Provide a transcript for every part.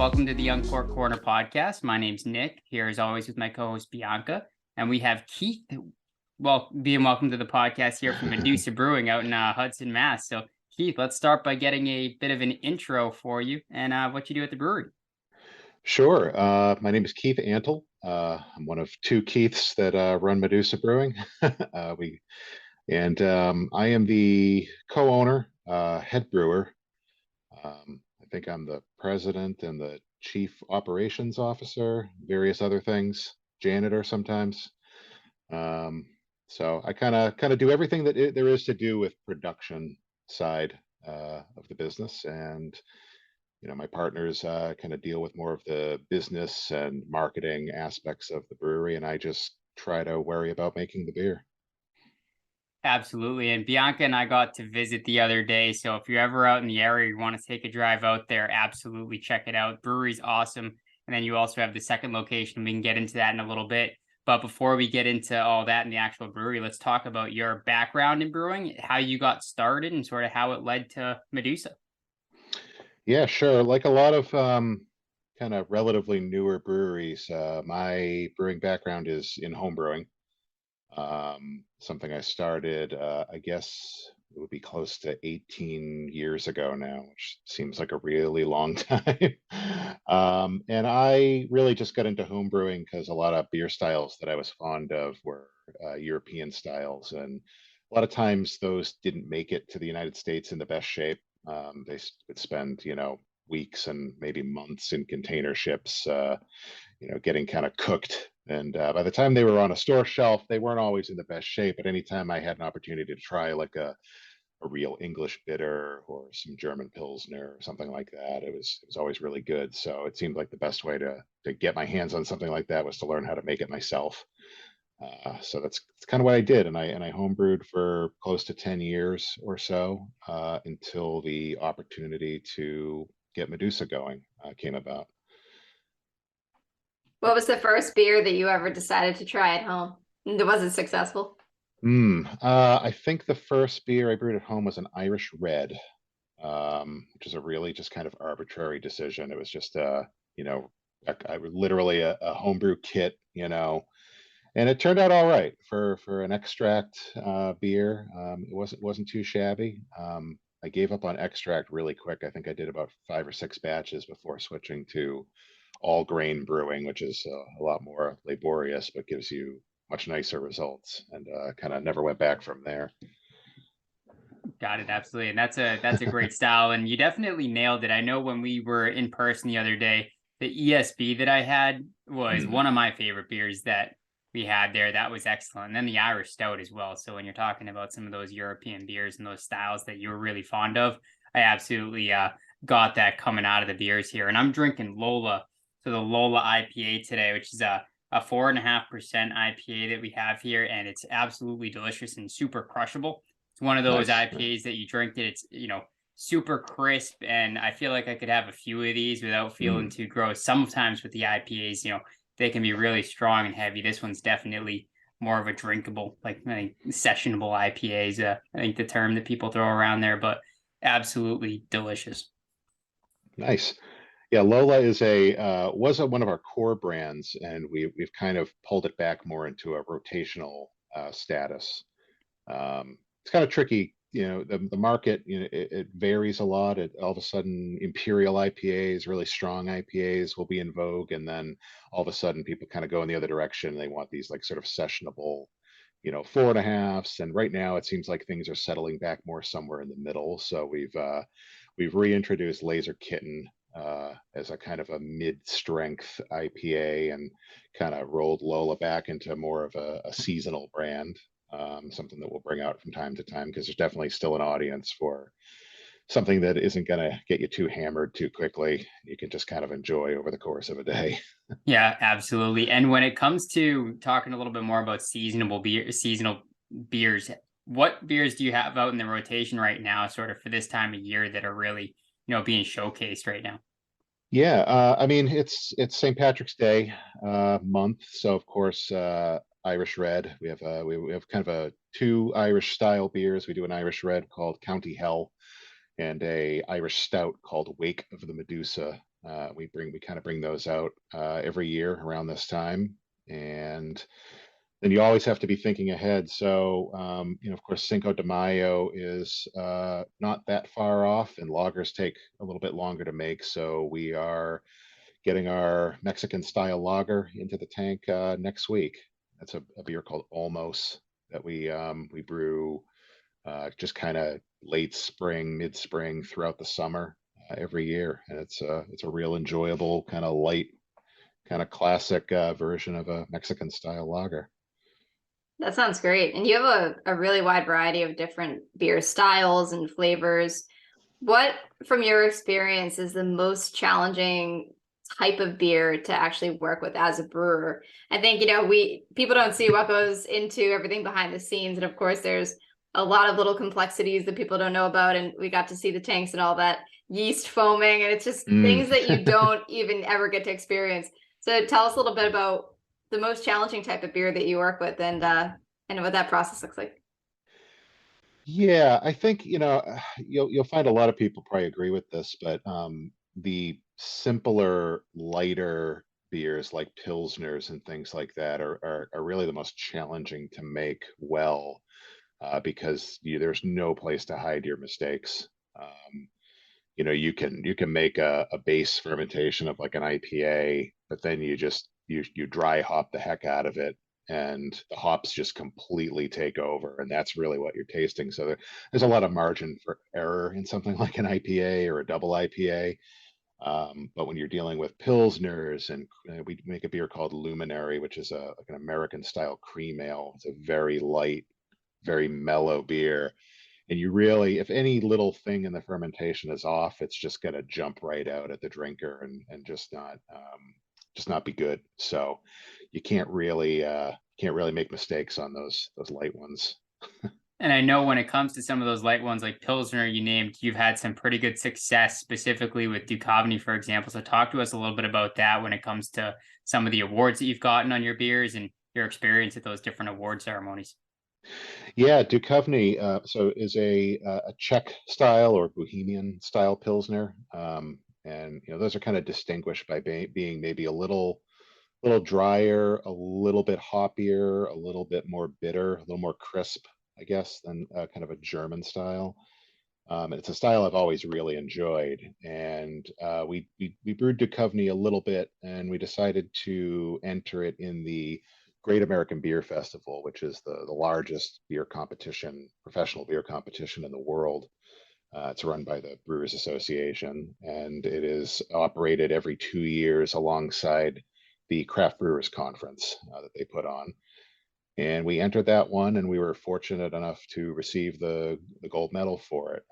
welcome to the Uncork Corner podcast. My name's Nick, here as always with my co-host Bianca, and we have Keith. Welcome to the podcast here from Medusa Brewing out in Hudson, Mass. So, Keith, let's start by getting a bit of an intro for you and what you do at the brewery. Sure. My name is Keith Antle. I'm one of two Keiths that run Medusa Brewing. I am the co-owner, head brewer. I think I'm the president and the chief operations officer, various other things, janitor sometimes. So I kind of do everything that there is to do with production side of the business, and my partners kind of deal with more of the business and marketing aspects of the brewery, and I just try to worry about making the beer. Absolutely. And Bianca and I got to visit the other day. So if you're ever out in the area, you want to take a drive out there, absolutely check it out. Brewery's awesome. And then you also have the second location. We can get into that in a little bit. But before we get into all that in the actual brewery, let's talk about your background in brewing, how you got started and sort of how it led to Medusa. Yeah, sure. Like a lot of kind of relatively newer breweries, my brewing background is in home brewing. Something I started, I guess it would be close to 18 years ago now, which seems like a really long time. And I really just got into home brewing because a lot of beer styles that I was fond of were European styles. And a lot of times those didn't make it to the United States in the best shape. They would spend, weeks and maybe months in container ships, getting kind of cooked. And by the time they were on a store shelf, they weren't always in the best shape. But anytime I had an opportunity to try like a real English bitter or some German Pilsner or something like that, it was always really good. So it seemed like the best way to get my hands on something like that was to learn how to make it myself. So that's kind of what I did, and I homebrewed for close to 10 years or so until the opportunity to get Medusa going came about. What was the first beer that you ever decided to try at home? And was it successful? I think the first beer I brewed at home was an Irish Red, which is a really just kind of arbitrary decision. It was just I literally a homebrew kit, and it turned out all right for an extract beer. It wasn't too shabby. I gave up on extract really quick. I think I did about 5 or 6 batches before switching to all grain brewing, which is a lot more laborious, but gives you much nicer results, and kind of never went back from there. Got it. Absolutely. And that's a great style. And you definitely nailed it. I know when we were in person the other day, the ESB that I had was one of my favorite beers that we had there. That was excellent. And then the Irish Stout as well. So when you're talking about some of those European beers and those styles that you were really fond of, I absolutely got that coming out of the beers here. And I'm drinking Lola. So the Lola IPA today, which is a 4.5% IPA that we have here. And it's absolutely delicious and super crushable. It's one of those Nice. IPAs that you drink it. It's, super crisp. And I feel like I could have a few of these without feeling too gross. Sometimes with the IPAs, they can be really strong and heavy. This one's definitely more of a drinkable, like I think sessionable IPAs. I think the term that people throw around there, but absolutely delicious. Nice. Yeah, Lola is was one of our core brands, and we've kind of pulled it back more into a rotational status. It's kind of tricky, the market, it varies a lot. All of a sudden, imperial IPAs, really strong IPAs will be in vogue, and then all of a sudden people kind of go in the other direction. They want these like sort of sessionable, 4.5s, and right now it seems like things are settling back more somewhere in the middle. So we've reintroduced Laser Kitten as a kind of a mid-strength IPA, and kind of rolled Lola back into more of a seasonal brand. Something that we'll bring out from time to time, because there's definitely still an audience for something that isn't going to get you too hammered too quickly. You can just kind of enjoy over the course of a day. Yeah, absolutely. And when it comes to talking a little bit more about seasonal beers, what beers do you have out in the rotation right now, sort of for this time of year, that are really, being showcased right now? Yeah, I mean, it's St. Patrick's Day month, so of course Irish Red. We have kind of a 2 Irish style beers. We do an Irish Red called County Hell, and a Irish Stout called Wake of the Medusa. We kind of bring those out every year around this time, and then you always have to be thinking ahead. So, of course, Cinco de Mayo is not that far off, and lagers take a little bit longer to make. So we are getting our Mexican style lager into the tank next week. That's a beer called Olmos that we brew just kind of late spring, mid spring, throughout the summer every year, and it's a real enjoyable kind of light, kind of classic version of a Mexican style lager. That sounds great. And you have a really wide variety of different beer styles and flavors. What, from your experience, is the most challenging type of beer to actually work with as a brewer? I think, people don't see what goes into everything behind the scenes. And of course, there's a lot of little complexities that people don't know about. And we got to see the tanks and all that yeast foaming. And it's just things that you don't even ever get to experience. So tell us a little bit about the most challenging type of beer that you work with and what that process looks like. Yeah, I think, you'll find a lot of people probably agree with this, but the simpler, lighter beers like Pilsners and things like that are really the most challenging to make well, because there's no place to hide your mistakes. You can make a base fermentation of like an IPA, but then you dry hop the heck out of it, and the hops just completely take over, and that's really what you're tasting. So there's a lot of margin for error in something like an IPA or a double IPA. But when you're dealing with Pilsners, and we make a beer called Luminary, which is like an American style cream ale. It's a very light, very mellow beer, and you really, if any little thing in the fermentation is off, it's just going to jump right out at the drinker, and just not be good. So you can't really make mistakes on those light ones. And I know when it comes to some of those light ones like Pilsner you named, you've had some pretty good success specifically with Duchovny, for example. So talk to us a little bit about that when it comes to some of the awards that you've gotten on your beers and your experience at those different award ceremonies. Yeah, Duchovny is a Czech style or Bohemian style Pilsner, and those are kind of distinguished by being maybe a little drier, a little bit hoppier, a little bit more bitter, a little more crisp, I guess, than kind of a German style. And it's a style I've always really enjoyed. And we brewed Duchovny a little bit, and we decided to enter it in the Great American Beer Festival, which is the largest beer competition, professional beer competition in the world. It's run by the Brewers Association, and it is operated every 2 years alongside the Craft Brewers Conference that they put on. And we entered that one, and we were fortunate enough to receive the gold medal for it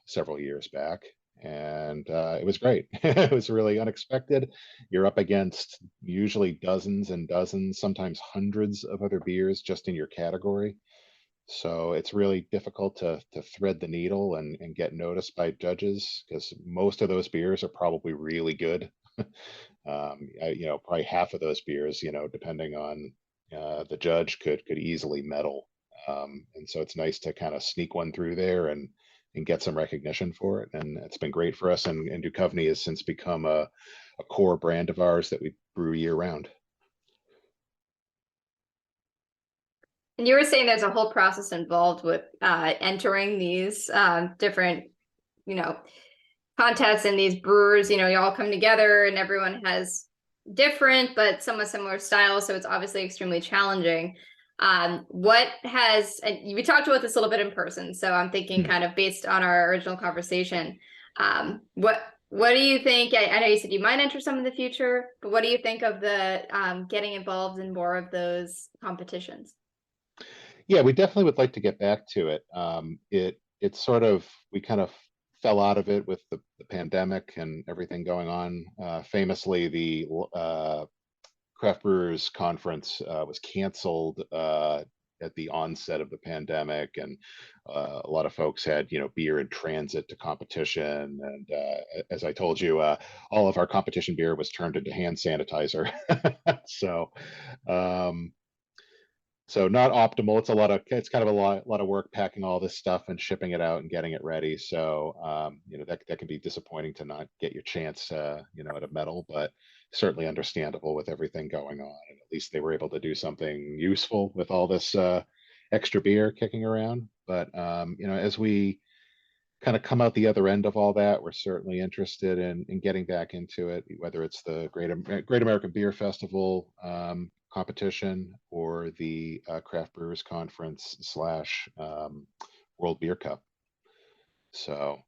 several years back. And it was great. It was really unexpected. You're up against usually dozens and dozens, sometimes hundreds of other beers just in your category. So it's really difficult to thread the needle and get noticed by judges, because most of those beers are probably really good. Probably half of those beers, depending on the judge, could easily medal. And so it's nice to kind of sneak one through there and get some recognition for it. And it's been great for us. And Duchovny has since become a core brand of ours that we brew year round. And you were saying there's a whole process involved with entering these different, contests, and these brewers, you all come together and everyone has different but somewhat similar styles. So it's obviously extremely challenging. And we talked about this a little bit in person. So I'm thinking kind of based on our original conversation. What do you think? I know you said you might enter some in the future, but what do you think of the getting involved in more of those competitions? Yeah, we definitely would like to get back to it. It's sort of, we kind of fell out of it with the pandemic and everything going on. Famously, the Craft Brewers Conference was canceled at the onset of the pandemic, and a lot of folks had beer in transit to competition. And as I told you, all of our competition beer was turned into hand sanitizer. So. So not optimal. It's kind of a lot of work packing all this stuff and shipping it out and getting it ready. So that can be disappointing to not get your chance at a medal, but certainly understandable with everything going on. And at least they were able to do something useful with all this extra beer kicking around. But as we kind of come out the other end of all that, we're certainly interested in getting back into it, whether it's the Great American Beer Festival competition or the Craft Brewers Conference slash World Beer Cup. So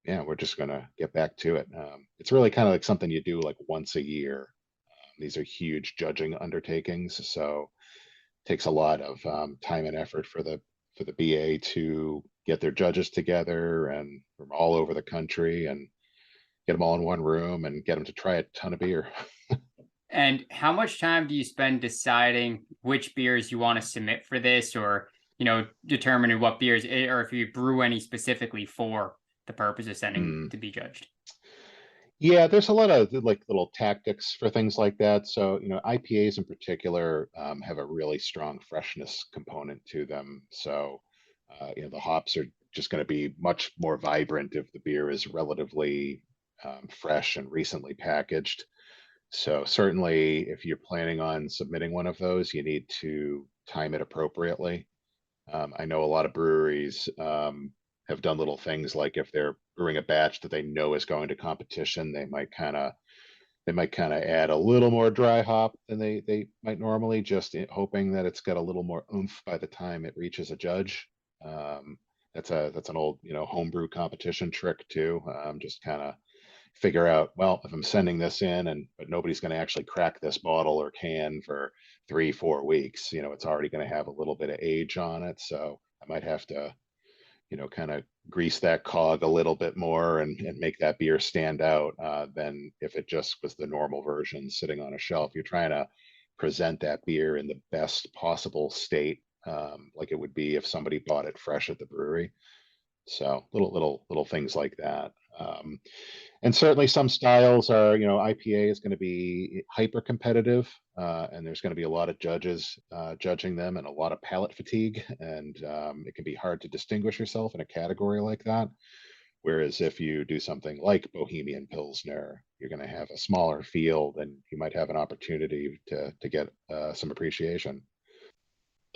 yeah, we're just gonna get back to it. It's really kind of like something you do like once a year. These are huge judging undertakings, so it takes a lot of time and effort for the BA to get their judges together and from all over the country and get them all in one room and get them to try a ton of beer. And how much time do you spend deciding which beers you want to submit for this, or determining what beers, or if you brew any specifically for the purpose of sending Mm. to be judged? Yeah, there's a lot of like little tactics for things like that. So, IPAs in particular have a really strong freshness component to them. So, the hops are just going to be much more vibrant if the beer is relatively fresh and recently packaged. So certainly, if you're planning on submitting one of those, you need to time it appropriately. I know a lot of breweries have done little things like if they're brewing a batch that they know is going to competition, they might kind of add a little more dry hop than they might normally, just hoping that it's got a little more oomph by the time it reaches a judge. Um, that's an old homebrew competition trick too. Just kind of figure out, well, if I'm sending this in but nobody's going to actually crack this bottle or can for 3-4 weeks, it's already going to have a little bit of age on it. So I might have to, kind of grease that cog a little bit more and make that beer stand out than if it just was the normal version sitting on a shelf. You're trying to present that beer in the best possible state, like it would be if somebody bought it fresh at the brewery. So little things like that. And certainly some styles are, IPA is going to be hyper competitive, and there's going to be a lot of judges judging them and a lot of palate fatigue. And it can be hard to distinguish yourself in a category like that. Whereas if you do something like Bohemian Pilsner, you're going to have a smaller field and you might have an opportunity to get some appreciation.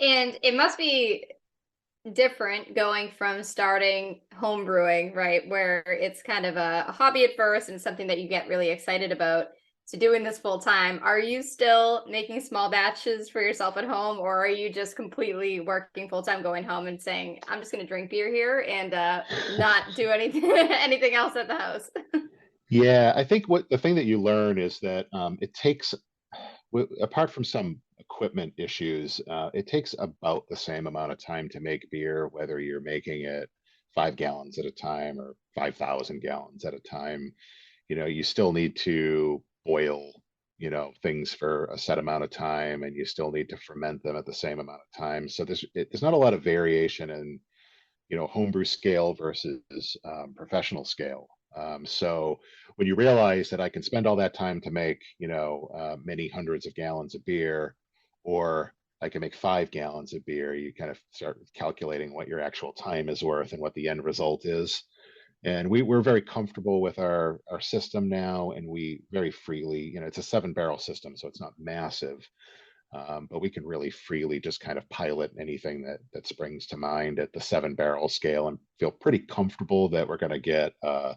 And it must be different going from starting home brewing, right, where it's kind of a hobby at first and something that you get really excited about, to doing this full time. Are you still making small batches for yourself at home, or are you just completely working full time, going home and saying, I'm just going to drink beer here and not do anything anything else at the house? Yeah, I think what the thing that you learn is that it takes, apart from some equipment issues, it takes about the same amount of time to make beer, whether you're making it 5 gallons at a time or 5,000 gallons at a time. You still need to boil, things for a set amount of time, and you still need to ferment them at the same amount of time. So there's not a lot of variation in, homebrew scale versus professional scale. So when you realize that I can spend all that time to make, many hundreds of gallons of beer, or I can make 5 gallons of beer, you kind of start calculating what your actual time is worth and what the end result is. And we're very comfortable with our system now, and we very freely, it's a 7 barrel system, so it's not massive, but we can really freely just kind of pilot anything that springs to mind at the 7 barrel scale and feel pretty comfortable that we're going to get a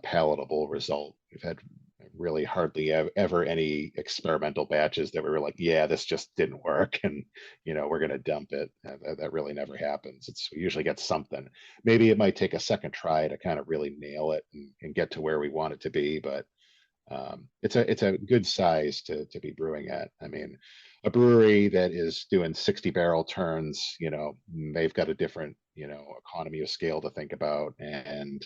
palatable result. We've had really hardly ever any experimental batches that we were like, yeah, this just didn't work, and we're going to dump it. That really never happens. We usually get something. Maybe it might take a second try to kind of really nail it and get to where we want it to be, but it's a good size to be brewing at. I mean, a brewery that is doing 60 barrel turns, they've got a different, economy of scale to think about, and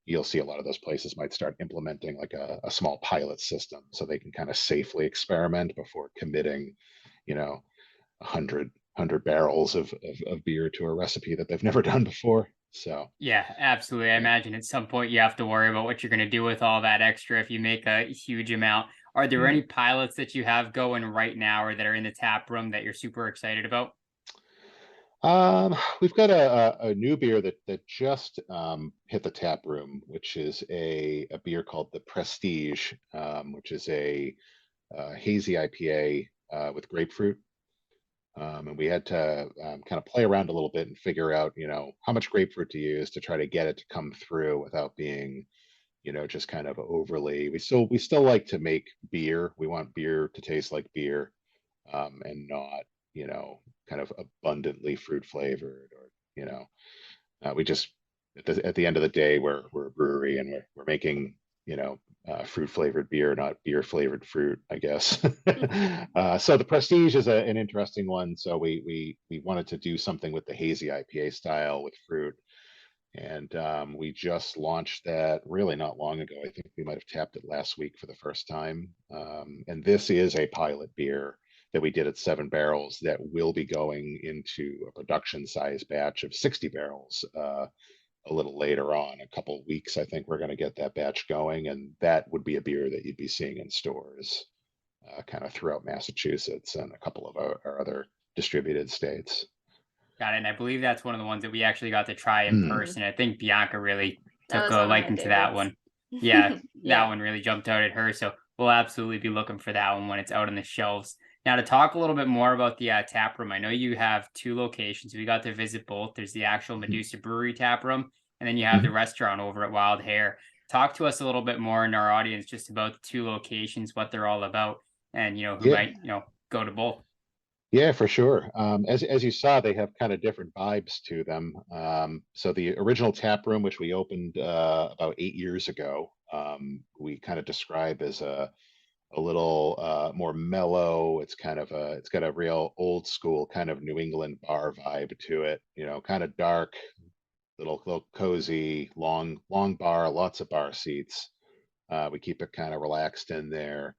you'll see a lot of those places might start implementing like a small pilot system so they can kind of safely experiment before committing, 100 barrels of beer to a recipe that they've never done before. So Yeah, absolutely. I yeah. imagine at some point you have to worry about what you're going to do with all that extra if you make a huge amount. Are there Mm. any pilots that you have going right now or that are in the tap room that you're super excited about? We've got a new beer that just hit the tap room, which is a beer called the Prestige, which is a hazy IPA with grapefruit. And we had to kind of play around a little bit and figure out, how much grapefruit to use to try to get it to come through without being, just kind of overly. We still like to make beer. We want beer to taste like beer, and not, you know, kind of abundantly fruit flavored, or, we just at the end of the day, we're a brewery, and we're making, fruit flavored beer, not beer flavored fruit, I guess. So the Prestige is an interesting one. So we wanted to do something with the hazy IPA style with fruit, and we just launched that really not long ago. I think we might have tapped it last week for the first time. And this is a pilot beer that we did at 7 barrels that will be going into a production size batch of 60 barrels a little later on. A couple of weeks, I think we're going to get that batch going. And that would be a beer that you'd be seeing in stores kind of throughout Massachusetts and a couple of our other distributed states. Got it. And I believe that's one of the ones that we actually got to try in Mm. Mhm. person. I think Bianca really That took was a one of my liking to that favorites. one. Yeah, that Yeah. one really jumped out at her. So we'll absolutely be looking for that one when it's out on the shelves. Now, to talk a little bit more about the tap room, I know you have two locations. We got to visit both. There's the actual Mhm. Medusa Brewery tap room, and then you have the Mhm. restaurant over at Wild Hare. Talk to us a little bit more in our audience just about the two locations, what they're all about, and who Yeah. might go to both. Yeah, for sure. As you saw, they have kind of different vibes to them. So the original tap room, which we opened about 8 years ago, we kind of describe as a little more mellow. It's got a real old school kind of New England bar vibe to it. Kind of dark, little cozy, long bar, lots of bar seats. We keep it kind of relaxed in there.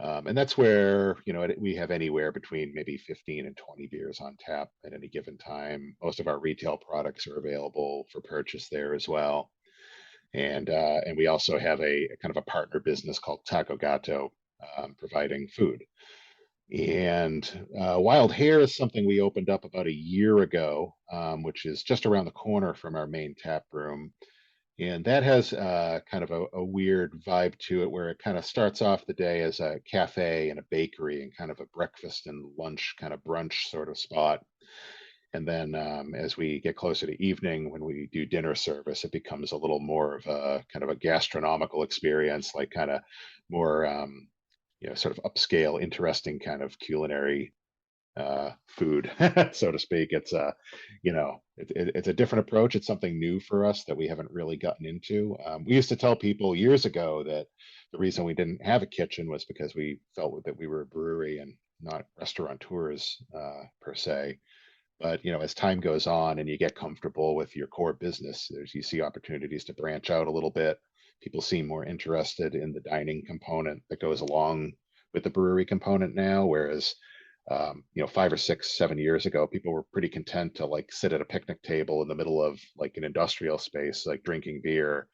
And that's where, we have anywhere between maybe 15 and 20 beers on tap at any given time. Most of our retail products are available for purchase there as well. And we also have a kind of a partner business called Taco Gato, providing food. And Wild Hare is something we opened up about a year ago, which is just around the corner from our main tap room. And that has kind of a weird vibe to it, where it kind of starts off the day as a cafe and a bakery and kind of a breakfast and lunch kind of brunch sort of spot. And then as we get closer to evening, when we do dinner service, it becomes a little more of a kind of a gastronomical experience, like kind of more, sort of upscale, interesting kind of culinary food, so to speak. It's a different approach. It's something new for us that we haven't really gotten into. We used to tell people years ago that the reason we didn't have a kitchen was because we felt that we were a brewery and not restaurateurs per se. But as time goes on and you get comfortable with your core business, you see opportunities to branch out a little bit. People seem more interested in the dining component that goes along with the brewery component now, whereas 5 or 6, 7 years ago, people were pretty content to like sit at a picnic table in the middle of like an industrial space, like drinking beer,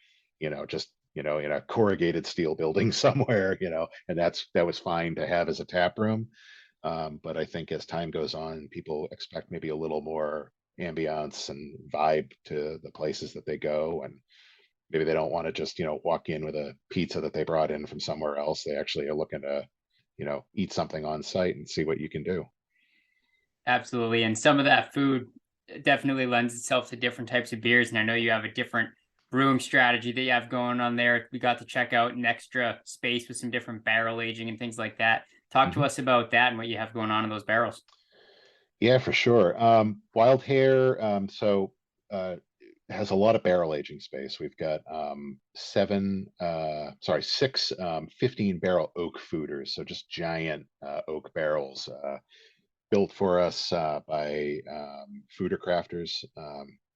just in a corrugated steel building somewhere, and that was fine to have as a tap room. But I think as time goes on, people expect maybe a little more ambiance and vibe to the places that they go. And maybe they don't want to just, walk in with a pizza that they brought in from somewhere else. They actually are looking to, eat something on site and see what you can do. Absolutely. And some of that food definitely lends itself to different types of beers. And I know you have a different brewing strategy that you have going on there. We got to check out an extra space with some different barrel aging and things like that. Talk to Mhm. us about that and what you have going on in those barrels. Yeah, for sure. Wild Hair, has a lot of barrel aging space. We've got six 15-barrel oak fooders, so just giant oak barrels built for us by Fooder Crafters.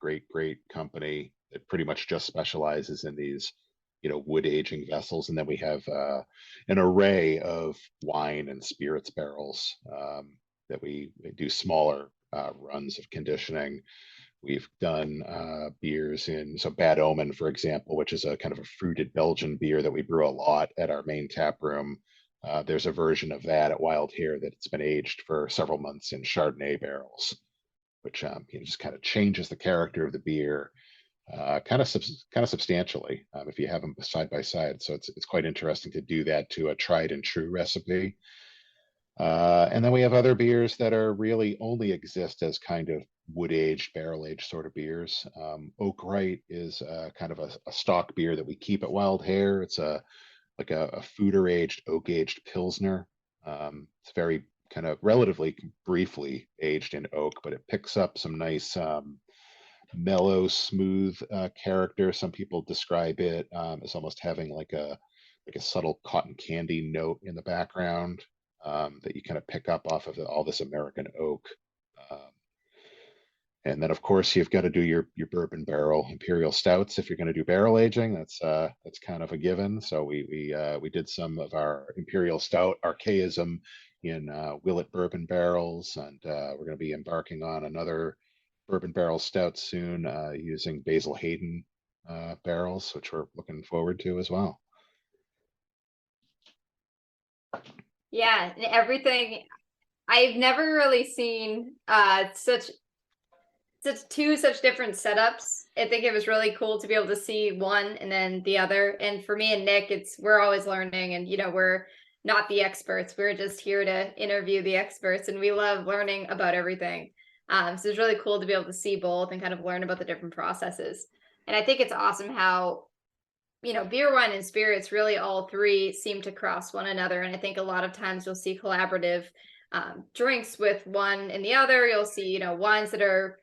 Great company that pretty much just specializes in these, wood aging vessels. And then we have an array of wine and spirits barrels that we do smaller runs of conditioning. We've done beers so Bad Omen, for example, which is a kind of a fruited Belgian beer that we brew a lot at our main tap room. There's a version of that at Wild Hare that it's been aged for several months in Chardonnay barrels, which just kind of changes the character of the beer, kind of substantially, if you have them side by side. So it's quite interesting to do that to a tried and true recipe. And then we have other beers that are really only exist as kind of wood aged, barrel aged sort of beers. Oak Right is kind of a stock beer that we keep at Wild Hare. It's a foeder aged, oak aged pilsner. It's very kind of relatively briefly aged in oak, but it picks up some nice mellow, smooth character. Some people describe it as almost having like a subtle cotton candy note in the background, that you kind of pick up off of all this American oak. Um, and then, of course, you've got to do your bourbon barrel imperial stouts if you're going to do barrel aging. That's kind of a given. So we did some of our imperial stout archaism in Willet bourbon barrels, and we're going to be embarking on another bourbon barrel stout soon, using Basil Hayden barrels, which we're looking forward to as well. Yeah, and everything. I've never really seen such such different setups. I think it was really cool to be able to see one and then the other. And for me and Nick, we're always learning, and we're not the experts. We're just here to interview the experts, and we love learning about everything. So it's really cool to be able to see both and kind of learn about the different processes. And I think it's awesome how beer, wine, and spirits, really all three seem to cross one another. And I think a lot of times you'll see collaborative drinks with one and the other. You'll see, wines that are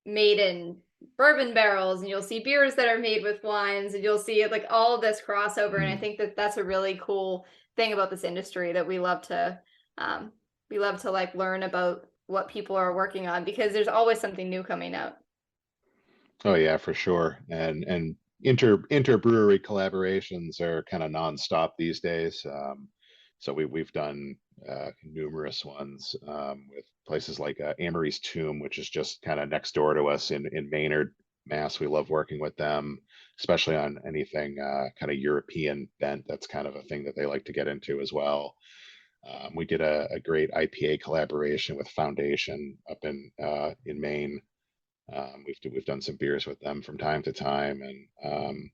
made in bourbon barrels, and you'll see beers that are made with wines, and you'll see like all this crossover. And I think that that's a really cool thing about this industry, that we love to like learn about what people are working on, because there's always something new coming out. Oh yeah, for sure. And inter brewery collaborations are kind of nonstop these days. So we've done numerous ones with places like Amory's Tomb, which is just kind of next door to us in Maynard, Mass. We love working with them, especially on anything kind of European bent. That's kind of a thing that they like to get into as well. We did a great IPA collaboration with Foundation up in Maine. We've done some beers with them from time to time, and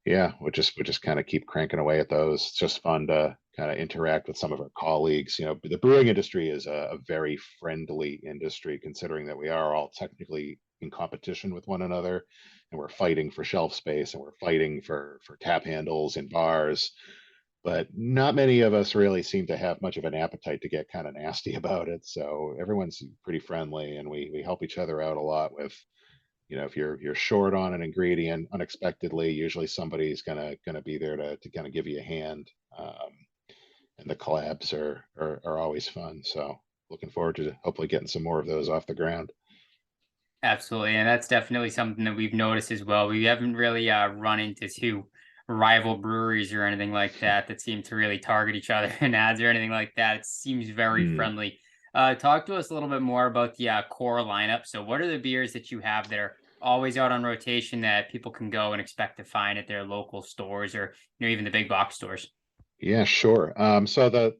yeah, we just kind of keep cranking away at those. It's just fun to kind of interact with some of our colleagues. The brewing industry is a very friendly industry, considering that we are all technically in competition with one another, and we're fighting for shelf space, and we're fighting for tap handles in bars. But not many of us really seem to have much of an appetite to get kind of nasty about it. So everyone's pretty friendly, and we help each other out a lot with, if you're short on an ingredient unexpectedly, usually somebody's gonna be there to kind of give you a hand. And the collabs are always fun. So looking forward to hopefully getting some more of those off the ground. Absolutely, and that's definitely something that we've noticed as well. We haven't really run into two rival breweries or anything like that that seem to really target each other in ads or anything like that. It seems very Hmm. friendly. Talk to us a little bit more about the core lineup. So, what are the beers that you have that are always out on rotation that people can go and expect to find at their local stores, or even the big box stores? Yeah, sure. So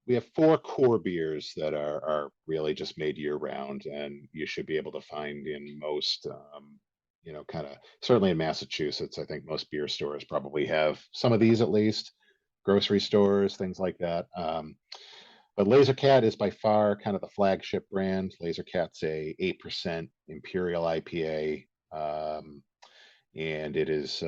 we have four core beers that are really just made year round, and you should be able to find in most, kind of certainly in Massachusetts. I think most beer stores probably have some of these at least, grocery stores, things like that. But Laser Cat is by far kind of the flagship brand. Laser Cat's a 8% Imperial IPA. And it is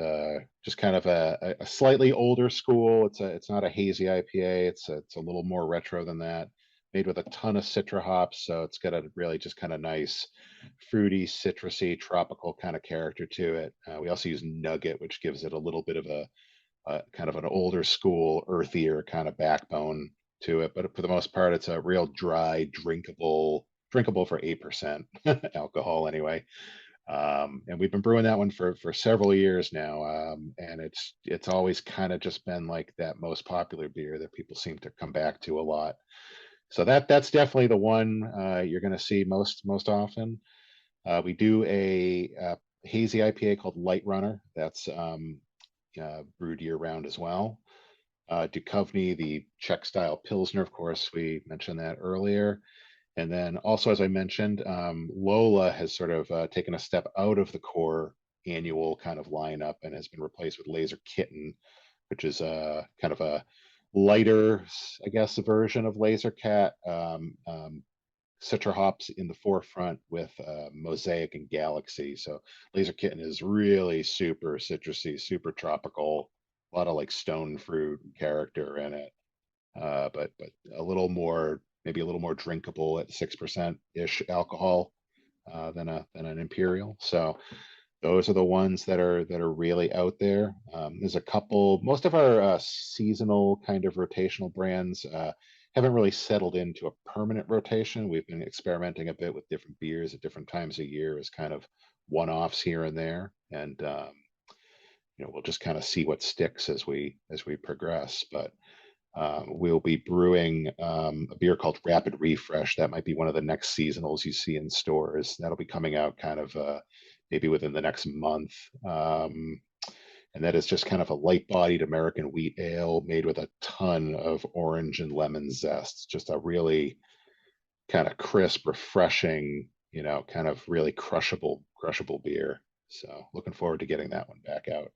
just kind of a slightly older school. It's not a hazy IPA. It's a little more retro than that. Made with a ton of Citra hops, so it's got a really just kind of nice, fruity, citrusy, tropical kind of character to it. We also use Nugget, which gives it a little bit of a kind of an older school, earthier kind of backbone to it. But for the most part, it's a real dry, drinkable for 8% alcohol anyway. And we've been brewing that one for several years now, and it's always kind of just been like that most popular beer that people seem to come back to a lot. So that's definitely the one you're going to see most often. We do a hazy IPA called Light Runner that's brewed year round as well. Duchovny, the Czech style Pilsner, of course, we mentioned that earlier. And then also, as I mentioned, Lola has sort of taken a step out of the core annual kind of lineup and has been replaced with Laser Kitten, which is kind of a lighter, I guess, version of Laser Cat. Citra hops in the forefront with Mosaic and Galaxy. So Laser Kitten is really super citrusy, super tropical, a lot of like stone fruit character in it. But a little more, maybe a little more drinkable at 6% ish alcohol than an imperial. So those are the ones that are really out there. There's a couple. Most of our seasonal kind of rotational brands haven't really settled into a permanent rotation. We've been experimenting a bit with different beers at different times of year as kind of one-offs here and there, and we'll just kind of see what sticks as we progress. But we'll be brewing a beer called Rapid Refresh. That might be one of the next seasonals you see in stores. That'll be coming out kind of maybe within the next month. And that is just kind of a light-bodied American wheat ale made with a ton of orange and lemon zest. Just a really kind of crisp, refreshing, kind of really crushable beer. So looking forward to getting that one back out.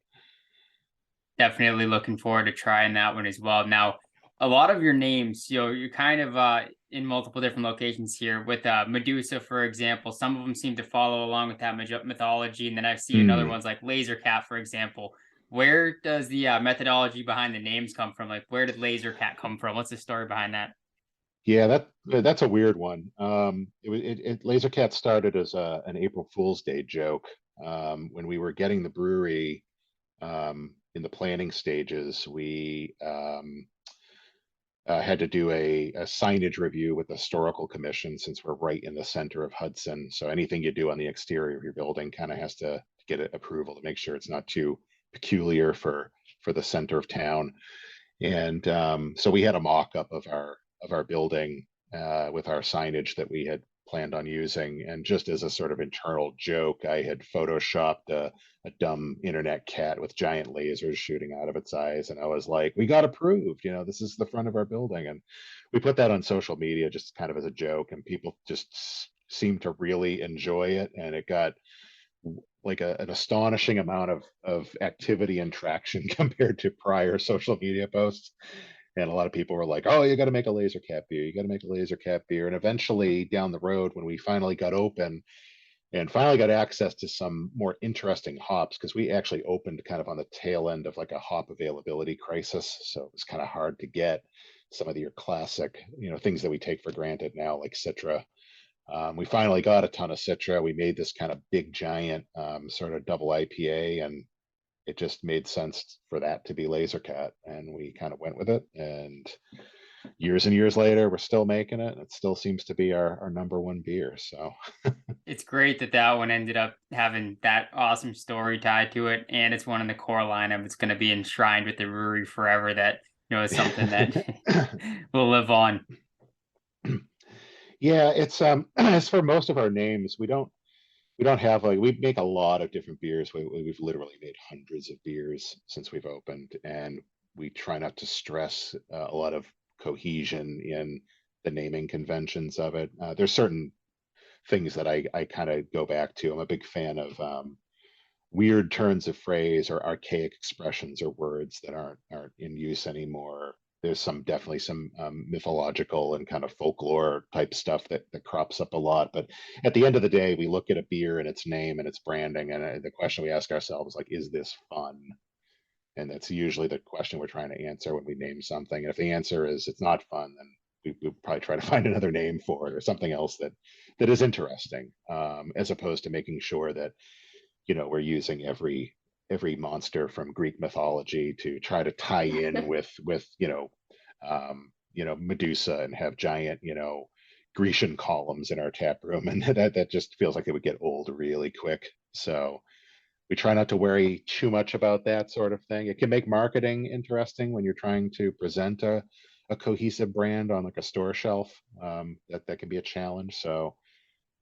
Definitely looking forward to trying that one as well. Now, a lot of your names, you're kind of in multiple different locations here with Medusa, for example. Some of them seem to follow along with that mythology. And then I've seen other ones like Laser Cat, for example. Where does the methodology behind the names come from? Like, where did Laser Cat come from? What's the story behind that? Yeah, that's a weird one. Laser Cat started as an April Fool's Day joke when we were getting the brewery in the planning stages. We had to do a signage review with the historical commission since we're right in the center of Hudson. So anything you do on the exterior of your building kind of has to get approval to make sure it's not too peculiar for the center of town. And so we had a mock-up of our building with our signage that we had planned on using. And just as a sort of internal joke, I had photoshopped a dumb internet cat with giant lasers shooting out of its eyes. And I was like, we got approved, this is the front of our building. And we put that on social media just kind of as a joke, and people just seemed to really enjoy it. And it got like an astonishing amount of activity and traction compared to prior social media posts. And a lot of people were like, oh, you got to make a laser cat beer. You got to make a laser cat beer. And eventually down the road, when we finally got open and finally got access to some more interesting hops, because we actually opened kind of on the tail end of like a hop availability crisis. So it was kind of hard to get some of your classic, things that we take for granted now, like Citra. We finally got a ton of Citra. We made this kind of big giant sort of double IPA, and it just made sense for that to be Laser Cat, and we kind of went with it. And years and years later, we're still making it. It still seems to be our number one beer. So It's great that one ended up having that awesome story tied to it, and it's one in the core lineup. It's going to be enshrined with the brewery forever. That is something that will live on. yeah, it's as for most of our names, we don't have like we make a lot of different beers. We've literally made hundreds of beers since we've opened, and we try not to stress a lot of cohesion in the naming conventions of it. There's certain things that I kind of go back to. I'm a big fan of weird turns of phrase or archaic expressions or words that aren't in use anymore. There's definitely some mythological and kind of folklore type stuff that crops up a lot. But at the end of the day, we look at a beer and its name and its branding, and the question we ask ourselves, like, is this fun? And that's usually the question we're trying to answer when we name something. And if the answer is it's not fun, then we'll probably try to find another name for it or something else that is interesting, as opposed to making sure that we're using every monster from Greek mythology to try to tie in with Medusa and have giant Grecian columns in our tap room, and that just feels like it would get old really quick. So we try not to worry too much about that sort of thing. It can make marketing interesting when you're trying to present a cohesive brand on like a store shelf. That can be a challenge. So,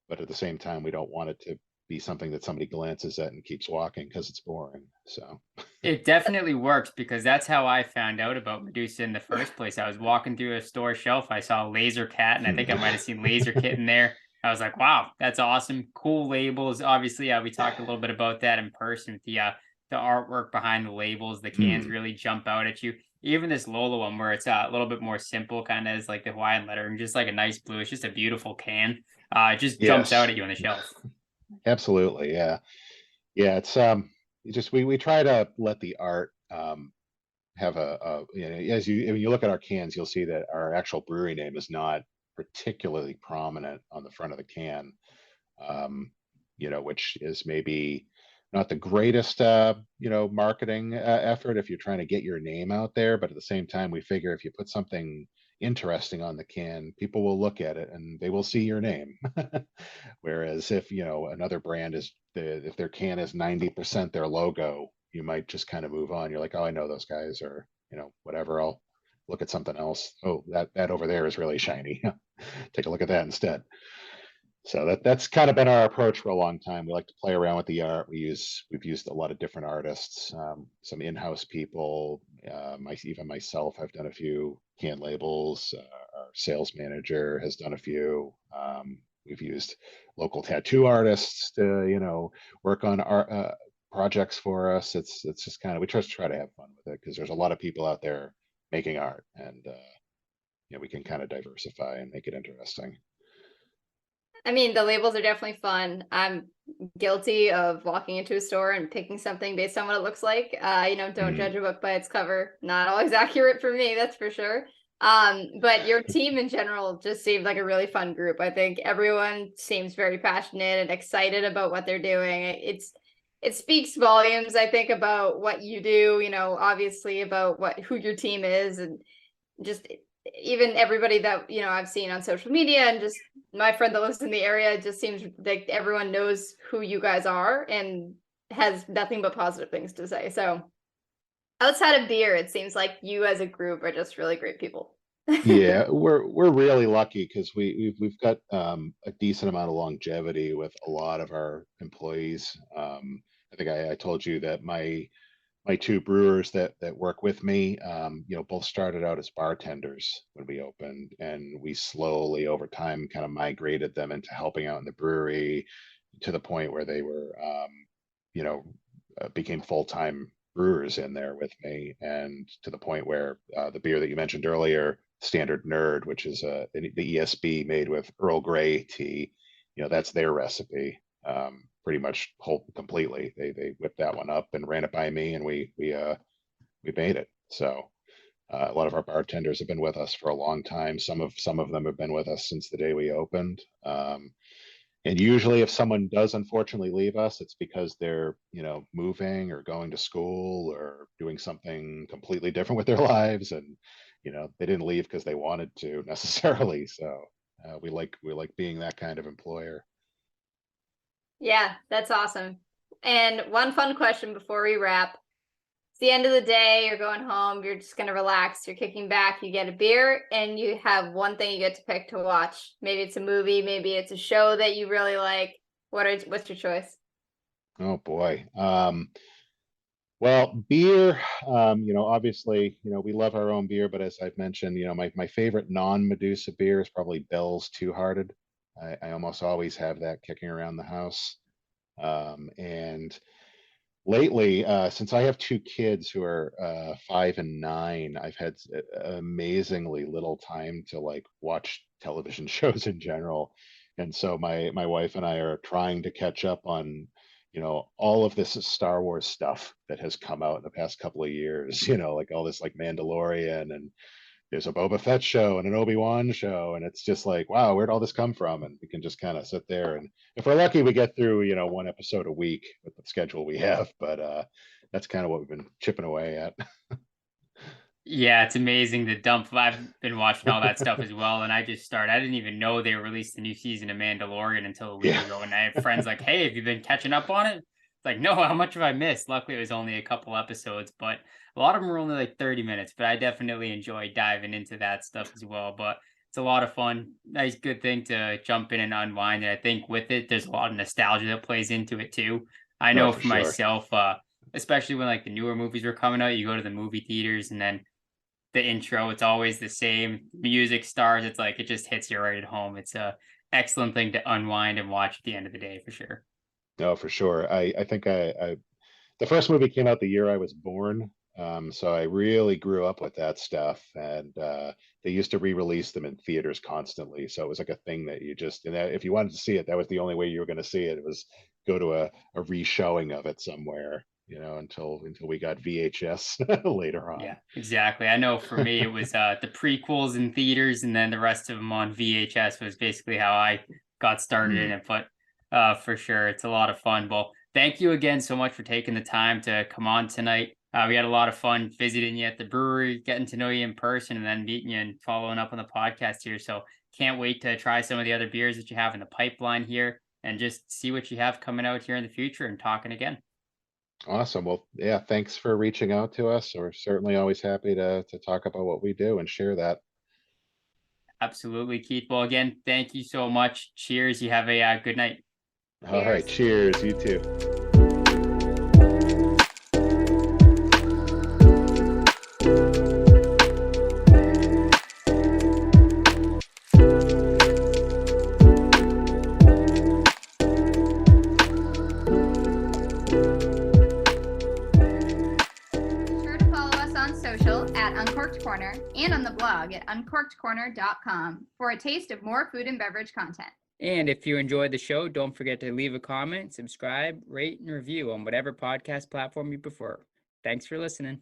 but at the same time, we don't want it to be something that somebody glances at and keeps walking because it's boring. So It definitely works because that's how I found out about Medusa in the first place. I was walking through a store shelf. I saw Laser Cat, and I think I might have seen Laser Kit in there. I was like, wow, that's awesome. Cool labels. Obviously, we talked a little bit about that in person with the artwork behind the labels. The cans Mm, really jump out at you. Even this Lola one where it's a little bit more simple, kind of is like the Hawaiian lettering, just like a nice blue. It's just a beautiful can. It just jumps out yes, at you on the shelf. absolutely. Yeah. Yeah. It's, we try to let the art, have as when you look at our cans, you'll see that our actual brewery name is not particularly prominent on the front of the can. Which is maybe not the greatest, marketing effort if you're trying to get your name out there. But at the same time, we figure if you put something interesting on the can, people will look at it and they will see your name. Whereas if, another brand if their can is 90% their logo, you might just kind of move on. You're like, oh, I know those guys, or, whatever. I'll look at something else. Oh, that over there is really shiny. Take a look at that instead. So that's kind of been our approach for a long time. We like to play around with the art. We've used a lot of different artists, some in-house people. Even myself, I've done a few can labels. Our sales manager has done a few. We've used local tattoo artists to, work on art projects for us. It's just kind of, we just try to have fun with it because there's a lot of people out there making art, and we can kind of diversify and make it interesting. I mean, the labels are definitely fun. I'm guilty of walking into a store and picking something based on what it looks like. Don't Mm, judge a book by its cover. Not always accurate for me, that's for sure. But your team in general just seemed like a really fun group. I think everyone seems very passionate and excited about what they're doing. It speaks volumes, I think, about what you do, obviously about who your team is, and just even everybody that I've seen on social media, and just my friend that lives in the area. It just seems like everyone knows who you guys are and has nothing but positive things to say. So outside of beer, it seems like you as a group are just really great people. yeah, we're really lucky because we've got, a decent amount of longevity with a lot of our employees. I think I told you that my two brewers that work with me, both started out as bartenders when we opened, and we slowly over time kind of migrated them into helping out in the brewery to the point where they were, you know, became full-time brewers in there with me, and to the point where, the beer that you mentioned earlier, Standard Nerd, which is, the ESB made with Earl Grey tea, that's their recipe. Pretty much whole completely. They whipped that one up and ran it by me, and we made it. So a lot of our bartenders have been with us for a long time. Some of them have been with us since the day we opened. And usually, if someone does unfortunately leave us, it's because they're, moving or going to school or doing something completely different with their lives, and they didn't leave because they wanted to necessarily. So we like being that kind of employer. Yeah, that's awesome. And one fun question before we wrap. It's the end of the day, you're going home, you're just going to relax, you're kicking back, you get a beer, and you have one thing you get to pick to watch. Maybe it's a movie, maybe it's a show that you really like. What's your choice? Oh boy. Well, beer, obviously, we love our own beer, but as I've mentioned, my favorite non-Medusa beer is probably Bell's Two Hearted. I almost always have that kicking around the house. And lately, since I have two kids who are, 5 and 9, I've had amazingly little time to like watch television shows in general. And so my wife and I are trying to catch up on, all of this Star Wars stuff that has come out in the past couple of years, like all this like Mandalorian, and there's a Boba Fett show and an Obi-Wan show, and it's just like, wow, where'd all this come from? And we can just kind of sit there, and if we're lucky, we get through, one episode a week with the schedule we have. But that's kind of what we've been chipping away at. Yeah, it's amazing the dump. I've been watching all that stuff as well, and I just started. I didn't even know they released a new season of Mandalorian until a week Yeah. ago, and I have friends like, "Hey, have you been catching up on it?" It's like, no, how much have I missed? Luckily, it was only a couple episodes, but a lot of them were only like 30 minutes. But I definitely enjoy diving into that stuff as well. But it's a lot of fun. Nice, good thing to jump in and unwind. And I think with it, there's a lot of nostalgia that plays into it too. I No, know for for sure. myself, especially when like the newer movies were coming out, you go to the movie theaters and then the intro, it's always the same. Music stars, it's like it just hits you right at home. It's a excellent thing to unwind and watch at the end of the day for sure. No, for sure. I think I the first movie came out the year I was born. So I really grew up with that stuff, and they used to re-release them in theaters constantly. So it was like a thing that you just, and that, if you wanted to see it, that was the only way you were going to see it. It was go to a re-showing of it somewhere, until we got VHS later Yeah, on. exactly. I know for me, it was the prequels in theaters, and then the rest of them on VHS was basically how I got started in Mm. it. But for sure, it's a lot of fun. Well, thank you again so much for taking the time to come on tonight. We had a lot of fun visiting you at the brewery, getting to know you in person, and then meeting you and following up on the podcast here. So can't wait to try some of the other beers that you have in the pipeline here and just see what you have coming out here in the future and talking again. Awesome. Well, yeah, thanks for reaching out to us. We're certainly always happy to talk about what we do and share that. Absolutely, Keith. Well, again, thank you so much. Cheers. You have a good night. All right, Cheers. cheers. You too. Be sure to follow us on social at Uncorked Corner and on the blog at uncorkedcorner.com for a taste of more food and beverage content. And if you enjoyed the show, don't forget to leave a comment, subscribe, rate, and review on whatever podcast platform you prefer. Thanks for listening.